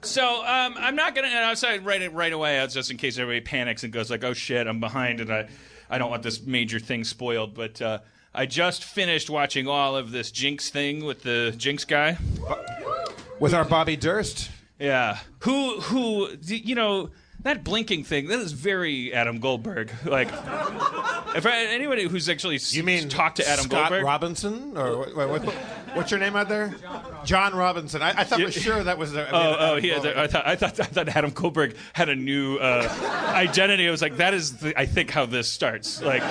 So I'm not gonna. And I said right away, just in case everybody panics and goes like, "Oh shit, I'm behind," and I don't want this major thing spoiled. But I just finished watching all of this Jinx thing with the Jinx guy, with our Bobby Durst. Yeah, who you know. That blinking thing, that is very Adam Goldberg. Like, if anybody who's actually talked to Adam Scott Goldberg. Robinson? Or what's your name out there? John Robinson. I thought for sure that was the... I thought Adam Goldberg had a new identity. I was like, that is, I think, how this starts. Like,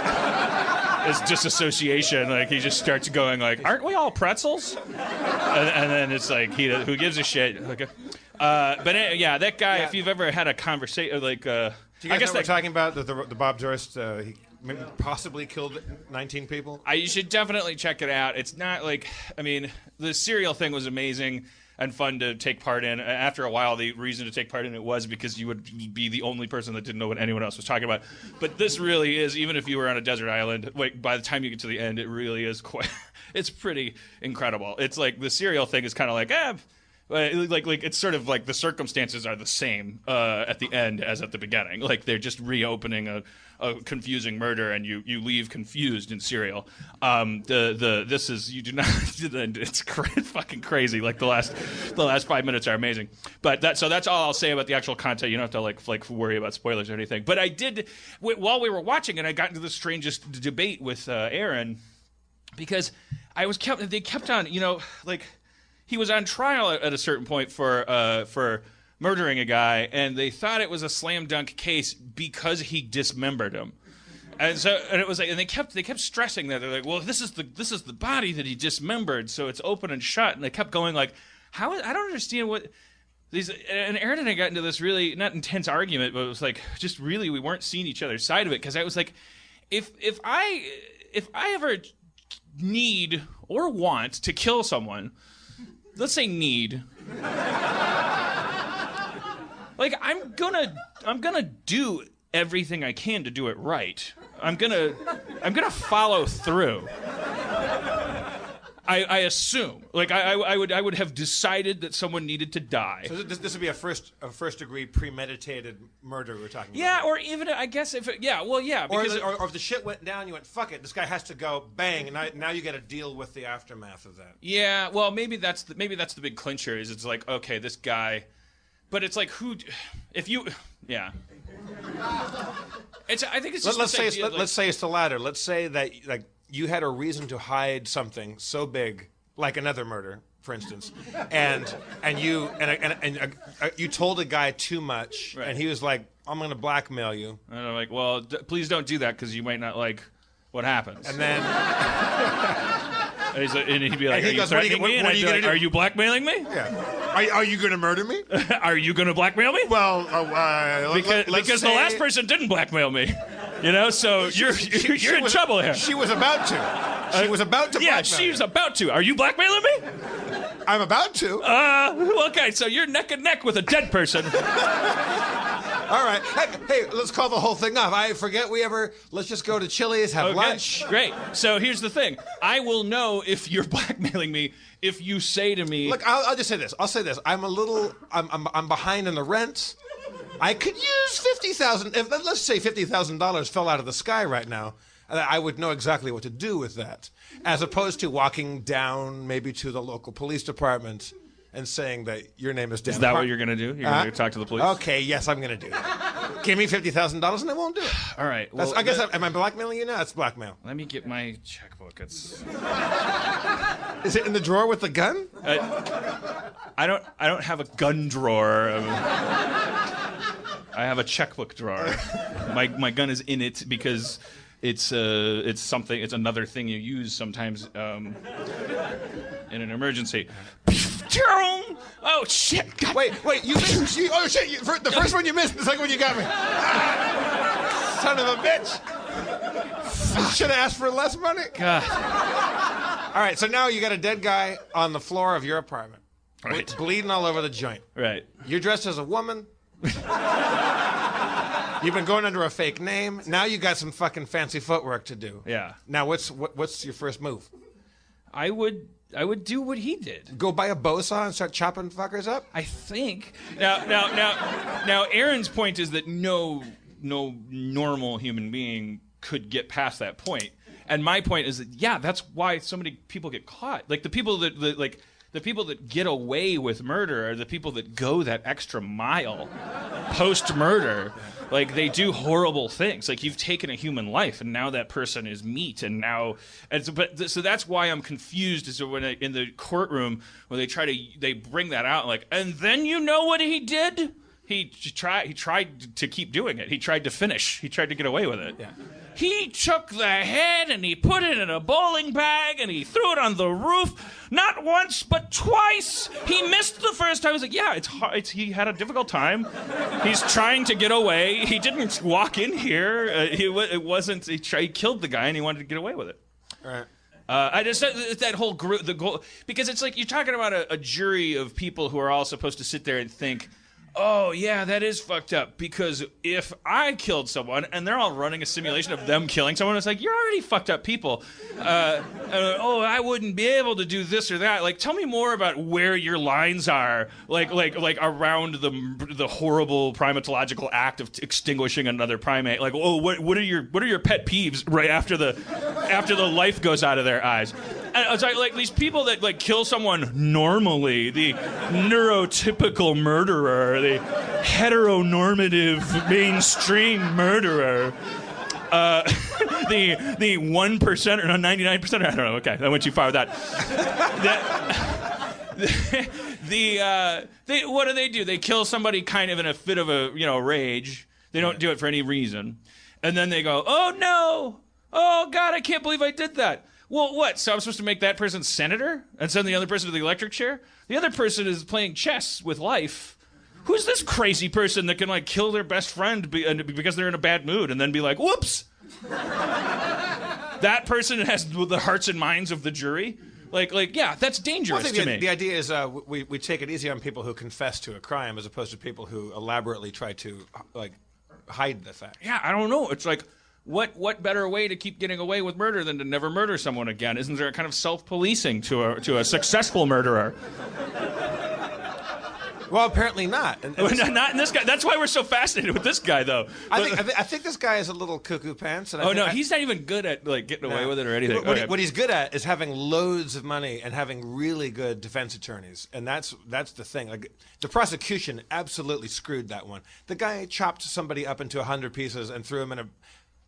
it's disassociation. Like, he just starts going like, aren't we all pretzels? And then it's like, who gives a shit? Like, that guy. If you've ever had a conversation, like, do you guys know what we're talking about? The Bob Durst. He possibly killed 19 people. You should definitely check it out. It's not like, I mean, the serial thing was amazing and fun to take part in. After a while, the reason to take part in it was because you would be the only person that didn't know what anyone else was talking about. But this really is, even if you were on a desert island, by the time you get to the end, it really is quite. It's pretty incredible. It's like the serial thing is kind of like, like it's sort of like the circumstances are the same at the end as at the beginning. Like they're just reopening a confusing murder, and you leave confused in Serial. This is, you do not. It's fucking crazy. Like the last 5 minutes are amazing. But that's all I'll say about the actual content. You don't have to like worry about spoilers or anything. But I did while we were watching it, I got into the strangest debate with Aaron because they kept on, you know, like. He was on trial at a certain point for murdering a guy, and they thought it was a slam dunk case because he dismembered him. And it was like, and they kept stressing that. They're like, well, this is the body that he dismembered, so it's open and shut. And they kept going like, how? I don't understand what these. And Aaron and I got into this really not intense argument, but it was like just really we weren't seeing each other's side of it, because I was like, if I ever need or want to kill someone. Let's say need. Like I'm gonna do everything I can to do it right. I'm gonna follow through. I assume. Like I would have decided that someone needed to die. So this would be a first degree premeditated murder we're talking about. Yeah, or even I guess if it, yeah, well yeah, because or if the shit went down, you went fuck it. This guy has to go bang, and now you got to deal with the aftermath of that. Yeah, well maybe that's the big clincher is it's like okay this guy, but it's like who, if you yeah. I think it's just let's say it's the latter. Let's say that like. You had a reason to hide something so big, like another murder, for instance, and you told a guy too much, right. And he was like, "I'm going to blackmail you." And I'm like, "Well, please don't do that because you might not like what happens." And then, and he'd be like, "Are you threatening me?" And I'd be like, "Are you blackmailing me?" Yeah. Are you going to murder me? Are you going to blackmail me? Well, because the last person didn't blackmail me. You know, so you're in trouble here. She was about to. She was about to. Yeah, she was about to. Are you blackmailing me? I'm about to. Okay, so you're neck and neck with a dead person. All right. Hey, let's call the whole thing off. I forget let's just go to Chili's, have lunch. Great. So here's the thing. I will know if you're blackmailing me if you say to me. Look, I'll just say this. I'll say this. I'm behind in the rent. I could use $50,000. Let's say $50,000 fell out of the sky right now. I would know exactly what to do with that, as opposed to walking down maybe to the local police department and saying that your name is Dan. Is that what you're going to do? You're going to talk to the police? Okay, yes, I'm going to do that. Give me $50,000 and I won't do it. All right. Well, I guess am I blackmailing you now? It's blackmail. Let me get my checkbook. Is it in the drawer with the gun? I don't have a gun drawer. I have a checkbook drawer. My gun is in it because it's another thing you use sometimes in an emergency. Oh shit! God. Wait! You missed. Oh shit! The first one you missed. The second one you got me. Son of a bitch! Should have asked for less money. God. All right. So now you got a dead guy on the floor of your apartment, right? Bleeding all over the joint. Right. You're dressed as a woman. You've been going under a fake name. Now you got some fucking fancy footwork to do. Yeah. Now what's your first move? I would do what he did. Go buy a bow saw and start chopping fuckers up? I think. Now, Aaron's point is that no normal human being could get past that point. And my point is that, yeah, that's why so many people get caught. Like, the people that get away with murder are the people that go that extra mile post-murder. Like, they do horrible things. Like, you've taken a human life, and now that person is meat, so that's why I'm confused as to when in the courtroom when they bring that out, like, and then you know what he did? He tried to keep doing it. He tried to finish. He tried to get away with it. Yeah. He took the head and he put it in a bowling bag and he threw it on the roof, not once but twice. He missed the first time. I was like, yeah, it's hard. He had a difficult time. He's trying to get away. He didn't walk in here. He killed the guy and he wanted to get away with it. All right. I just that whole group, the goal, because it's like you're talking about a jury of people who are all supposed to sit there and think, oh, yeah, that is fucked up, because if I killed someone, and they're all running a simulation of them killing someone, it's like, you're already fucked up people. I wouldn't be able to do this or that. Like, tell me more about where your lines are, like around the horrible primatological act of extinguishing another primate. Like, oh, what are your pet peeves right after the life goes out of their eyes? And it's like these people that like kill someone normally, the neurotypical murderer, the heteronormative mainstream murderer, the 1% or 99%. I don't know. Okay, I went too far with that. What do? They kill somebody kind of in a fit of rage. They don't do it for any reason, and then they go, "Oh no! Oh God! I can't believe I did that." Well, what? So I'm supposed to make that person senator and send the other person to the electric chair? The other person is playing chess with life. Who's this crazy person that can like kill their best friend because they're in a bad mood and then be like, whoops? That person has the hearts and minds of the jury. Like, yeah, that's dangerous to me. The idea is we take it easy on people who confess to a crime as opposed to people who elaborately try to like hide the fact. Yeah, I don't know. It's like, what better way to keep getting away with murder than to never murder someone again? Isn't there a kind of self-policing to a successful murderer? Well, apparently not. Not in this guy. That's why we're so fascinated with this guy, though. I think this guy is a little cuckoo pants. And he's not even good at like getting away with it or anything. What he's good at is having loads of money and having really good defense attorneys, and that's the thing. Like the prosecution absolutely screwed that one. The guy chopped somebody up into 100 pieces and threw him in a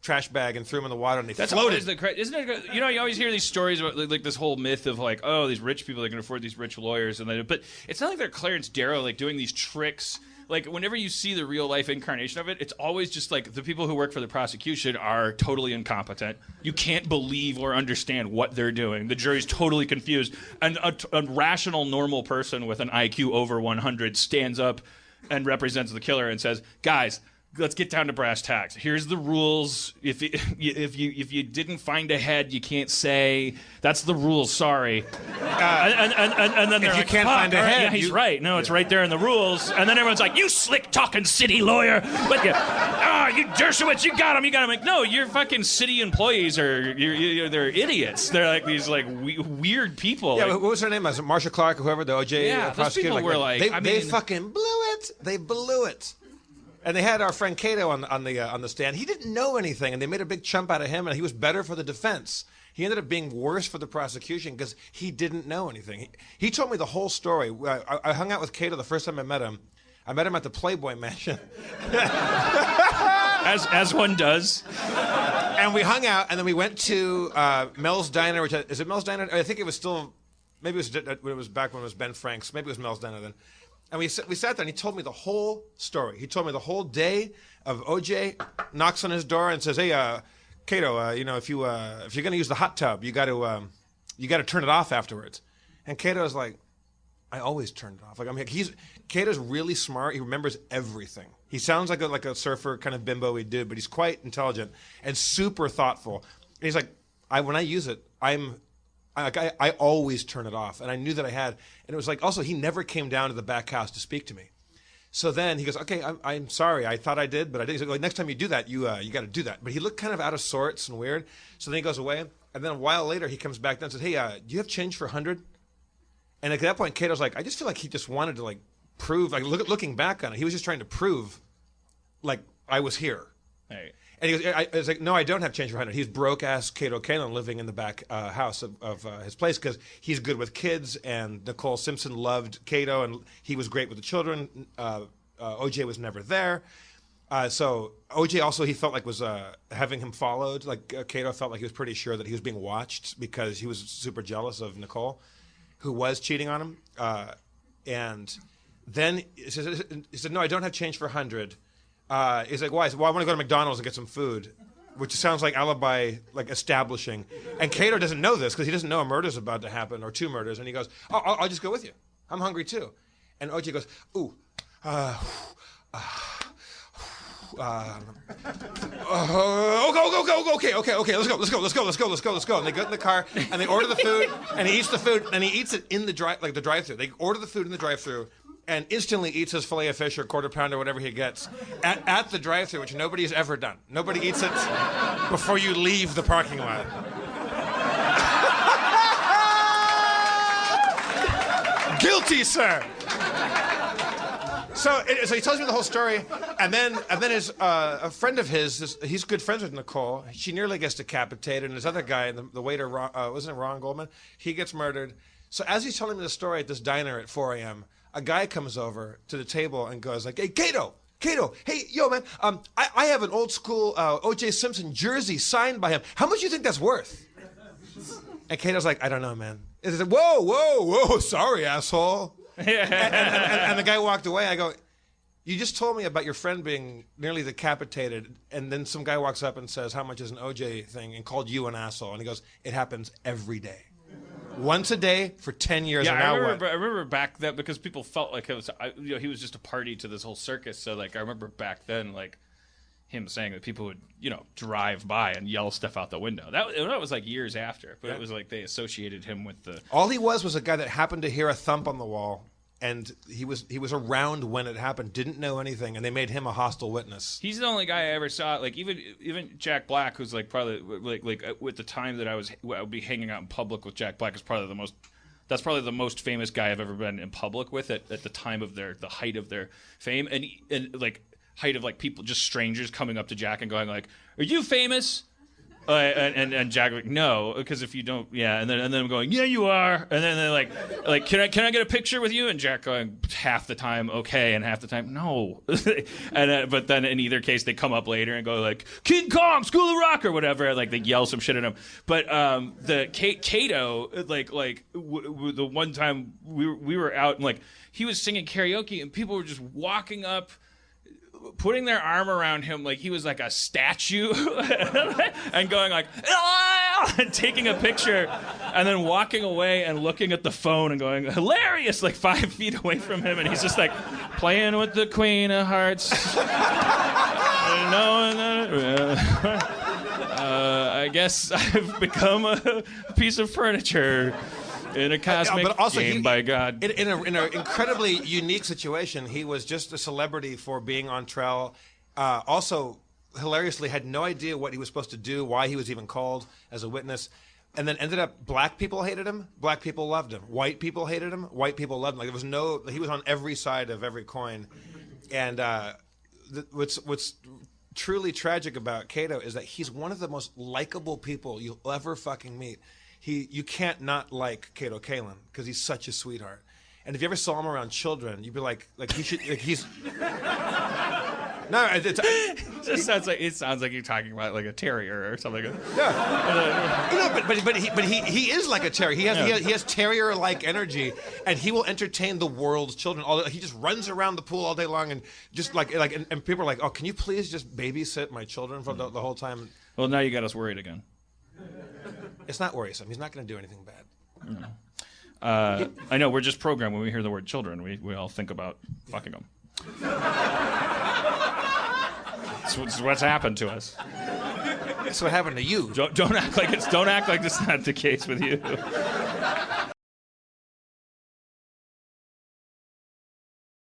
trash bag and threw them in the water and they floated. Isn't it? You always hear these stories about like this whole myth of like, oh, these rich people that can afford these rich lawyers, but it's not like they're Clarence Darrow like doing these tricks. Like whenever you see the real life incarnation of it, it's always just like the people who work for the prosecution are totally incompetent. You can't believe or understand what they're doing. The jury's totally confused, and a rational, normal person with an IQ over 100 stands up and represents the killer and says, "Guys, let's get down to brass tacks. Here's the rules. If you didn't find a head, you can't say that's the rules. Sorry." And then they're like, can't find a head, yeah, he's right. No, it's right there in the rules. And then everyone's like, "You slick talking city lawyer, but you Dershowitz, you got him. You got him." Like, no, your fucking city employees they're idiots. They're like these like weird people. Yeah, like, what was her name? Was it Marsha Clark or whoever the OJ prosecutor? Those people were like, they fucking blew it. They blew it. And they had our friend Kato on the stand. He didn't know anything, and they made a big chump out of him, and he was better for the defense. He ended up being worse for the prosecution because he didn't know anything. He told me the whole story. I hung out with Kato the first time I met him. I met him at the Playboy Mansion. as one does. And we hung out, and then we went to Mel's Diner. Is it Mel's Diner? I think it was still, maybe it was back when it was Ben Frank's. Maybe it was Mel's Diner then. And we sat there, and he told me the whole story. He told me the whole day of OJ knocks on his door and says, "Hey, Kato, if you're going to use the hot tub, you got to turn it off afterwards." And Kato is like, "I always turn it off." Like Kato's really smart. He remembers everything. He sounds like a surfer kind of bimbo-y dude, but he's quite intelligent and super thoughtful. And he's like, when I use it, I always turn it off, and I knew that I had. And it was like, also, he never came down to the back house to speak to me. So then he goes, "Okay, I'm sorry. I thought I did, but I didn't." He's like, "Next time you do that, you got to do that." But he looked kind of out of sorts and weird. So then he goes away, and then a while later he comes back down and says, "Hey, do you have change for 100?" And at that point, Kato's like, I just feel like he just wanted to like prove, like looking back on it, he was just trying to prove, like I was here. Hey. And he goes, I was like, no, I don't have change for 100. He's broke-ass Kato Kaelin living in the back house of his place because he's good with kids, and Nicole Simpson loved Kato, and he was great with the children. OJ was never there. So OJ also, he felt like was having him followed. Like Kato felt like he was pretty sure that he was being watched because he was super jealous of Nicole, who was cheating on him. And then he said, no, I don't have change for 100. He's like, why? He said, well, I want to go to McDonald's and get some food, which sounds like alibi, like establishing. And Kato doesn't know this because he doesn't know a murder's about to happen or 2 murders. And he goes, oh, I'll just go with you. I'm hungry too. And OJ goes, ooh, okay, let's go. And they get in the car and they order the food and he eats the food and he eats it in the drive-thru. They order the food in the drive-thru and instantly eats his filet of fish or quarter pounder or whatever he gets at the drive-thru, which nobody has ever done. Nobody eats it before you leave the parking lot. Guilty, sir. So he tells me the whole story, and then his a friend of his, he's good friends with Nicole. She nearly gets decapitated, and this other guy, the waiter, wasn't it Ron Goldman? He gets murdered. So as he's telling me the story at this diner at 4 a.m., a guy comes over to the table and goes like, "Hey, Kato, hey, yo, man, I have an old school O.J. Simpson jersey signed by him. How much do you think that's worth?" And Kato's like, "I don't know, man." And he's like, whoa, sorry, asshole. And the guy walked away. I go, you just told me about your friend being nearly decapitated, and then some guy walks up and says, how much is an OJ thing, and called you an asshole. And he goes, it happens every day. Once a day for 10 years. Yeah, and now I remember back then, because people felt like it was, he was just a party to this whole circus. So like I remember back then, like him saying that people would, drive by and yell stuff out the window. That was like years after, but it was like they associated him with the. All he was a guy that happened to hear a thump on the wall, and he was around when it happened, didn't know anything, and they made him a hostile witness. He's the only guy I ever saw. Like even Jack Black, who's like probably like with the time that I would be hanging out in public with Jack Black, is probably the most. That's probably the most famous guy I've ever been in public with at the time of the height of their fame, and like. Height of like people, just strangers coming up to Jack and going like, "Are you famous?" And Jack like, "No, because if you don't, yeah." And then I'm going, "Yeah, you are." And then they're like, "Can I get a picture with you?" And Jack going half the time, "Okay," and half the time, "No." And but then in either case, they come up later and go like, "King Kong, School of Rock" or whatever. Like they yell some shit at him. But the Kato, the one time we were out and like he was singing karaoke and people were just walking up, putting their arm around him like he was like a statue and going like, "Ah!" and taking a picture and then walking away and looking at the phone and going, "Hilarious," like 5 feet away from him, and he's just like playing with the Queen of Hearts. I guess I've become a piece of furniture in a cosmic but also game, by God. In an incredibly unique situation, he was just a celebrity for being on trial. Also, hilariously, had no idea what he was supposed to do, why he was even called as a witness, and then ended up, black people hated him, black people loved him. White people hated him, white people loved him. Like he was on every side of every coin. And what's truly tragic about Kato is that he's one of the most likable people you'll ever fucking meet. You can't not like Kato Kaelin because he's such a sweetheart. And if you ever saw him around children, you'd be like he should, like he's. No, It sounds like you're talking about like a terrier or something. Yeah. But he is like a terrier. He has terrier-like energy, and he will entertain the world's children. He just runs around the pool all day long, and just and people are like, "Oh, can you please just babysit my children for the whole time?" Well, now you got us worried again. It's not worrisome. He's not going to do anything bad. No. I know. We're just programmed when we hear the word children. We all think about fucking them. It's what's happened to us. That's what happened to you. Don't act like it's not the case with you.